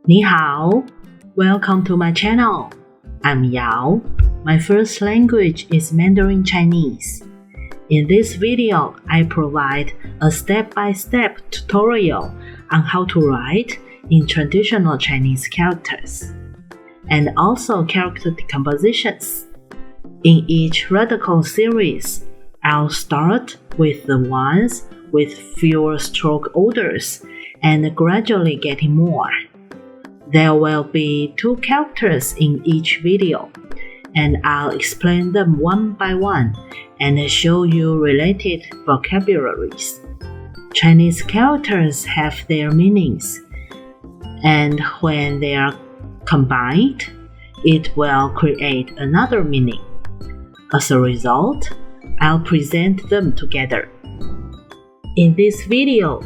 你好, welcome to my channel. I'm Yao. My first language is Mandarin Chinese. In this video, I provide a step-by-step tutorial on how to write in traditional Chinese characters, and also character decompositions. In each radical series, I'll start with the ones with fewer stroke orders and gradually getting more. There will be 2 characters in each video, and I'll explain them one by one and show you related vocabularies. Chinese characters have their meanings, and when they are combined, it will create another meaning. As a result, I'll present them together. In this video,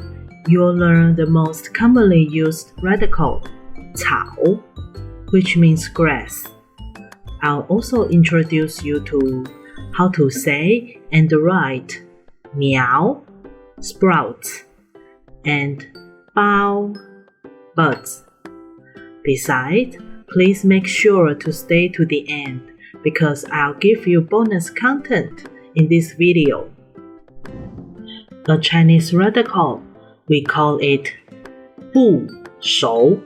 you'll learn the most commonly used radical, 草, which means grass. I'll also introduce you to how to say and write 苗, sprouts, and 包, buds. Besides, please make sure to stay to the end because I'll give you bonus content in this video. A Chinese radical, we call it 部首,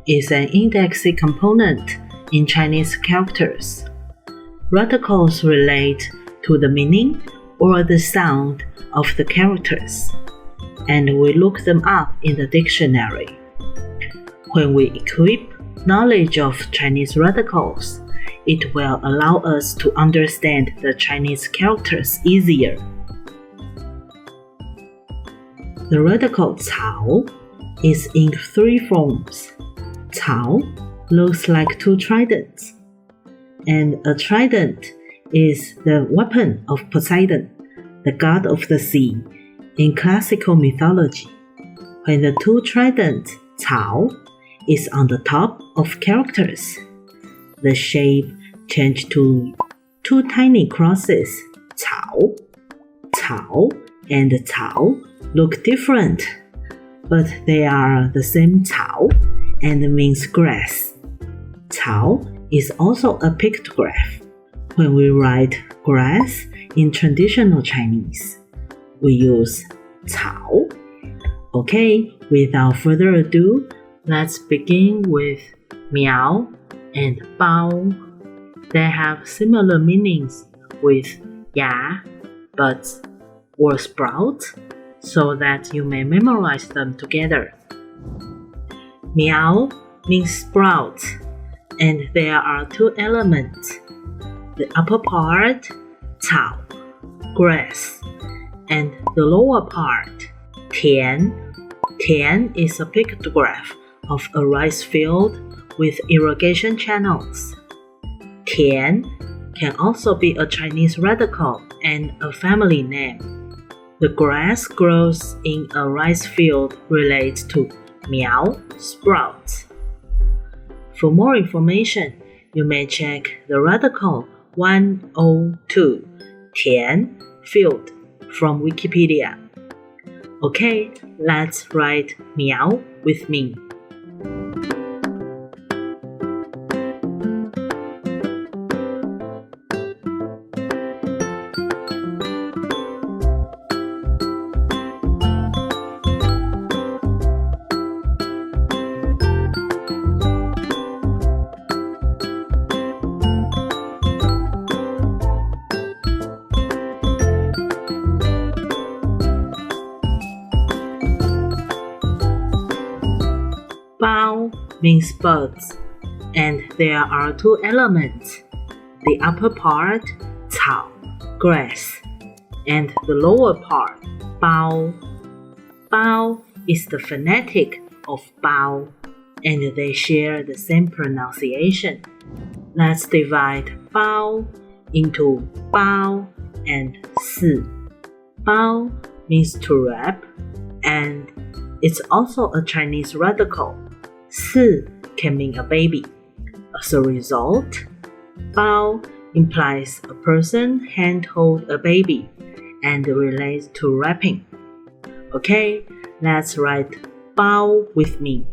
is an indexing component in Chinese characters. Radicals relate to the meaning or the sound of the characters, and we look them up in the dictionary. When we equip knowledge of Chinese radicals, it will allow us to understand the Chinese characters easier. The radical 草 is in 3 forms. 草 looks like 2 tridents, and a trident is the weapon of Poseidon, the god of the sea, in classical mythology. When the 2 tridents 草 is on the top of characters, the shape changed to 2 tiny crosses, 草. 草 and 草 look different, but they are the same 草 and means grass. 草 is also a pictograph. When we write grass in traditional Chinese, we use 草. Okay, without further ado, let's begin with 苗 and 包. They have similar meanings with 芽, buds, or sprouts, so that you may memorize them together. 苗 means sprout, and there are 2 elements. The upper part, 草, grass, and the lower part, 田. 田 is a pictograph of a rice field with irrigation channels. 田 can also be a Chinese radical and a family name. The grass grows in a rice field relates to 苗, sprouts. For more information, you may check the radical 102, 田, field, from Wikipedia. Okay, let's write 苗 with me. Bao means buds, and there are 2 elements. The upper part, 草, grass, and the lower part, 包. Bao is the phonetic of bao, and they share the same pronunciation. Let's divide bao into 包 and 四. Bao means to wrap, and it's also a Chinese radical. 四 can mean a baby. As a result, 包 implies a person handhold a baby and relates to wrapping. Okay, let's write 包 with me.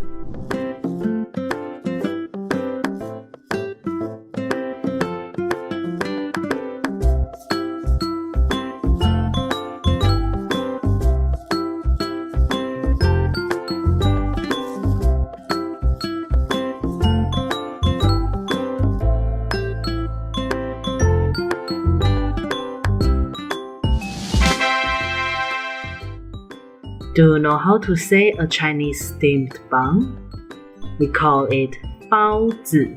Do you know how to say a Chinese steamed bun? We call it 包子.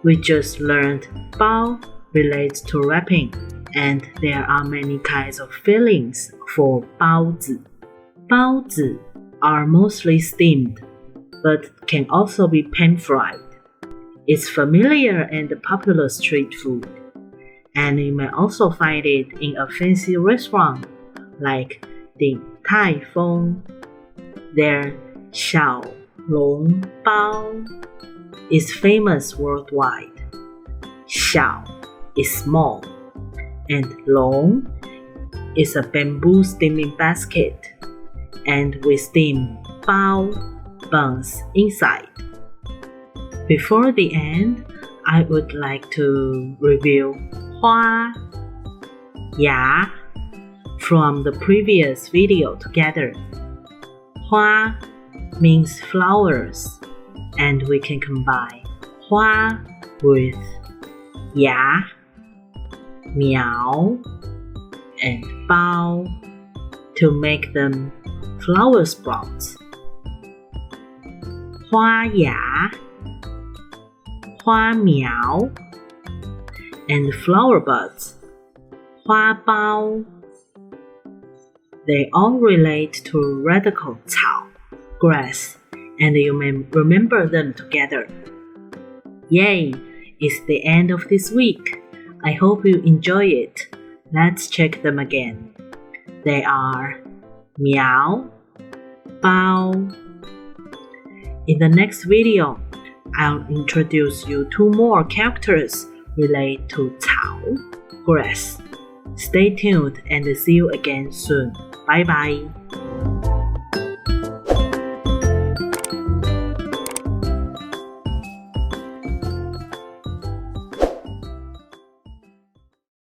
We just learned 包 relates to wrapping, and there are many kinds of fillings for 包子. 包子 are mostly steamed, but can also be pan-fried. It's familiar and popular street food, and you may also find it in a fancy restaurant like 鼎泰丰. Their 小笼包 is famous worldwide. 小 is small, and 笼 is a bamboo steaming basket, and we steam 包 buns inside. Before the end, I would like to review 花 芽 from the previous video together. 花 means flowers, and we can combine 花 with 芽 苗 and 苞 to make them flower sprouts. 花芽 花苗 and flower buds 花苞. They all relate to radical 草 grass, and you may remember them together. Yay! It's the end of this week. I hope you enjoy it. Let's check them again. They are 苗 bao. In the next video, I'll introduce you 2 more characters related to 草 grass. Stay tuned and see you again soon. Bye bye.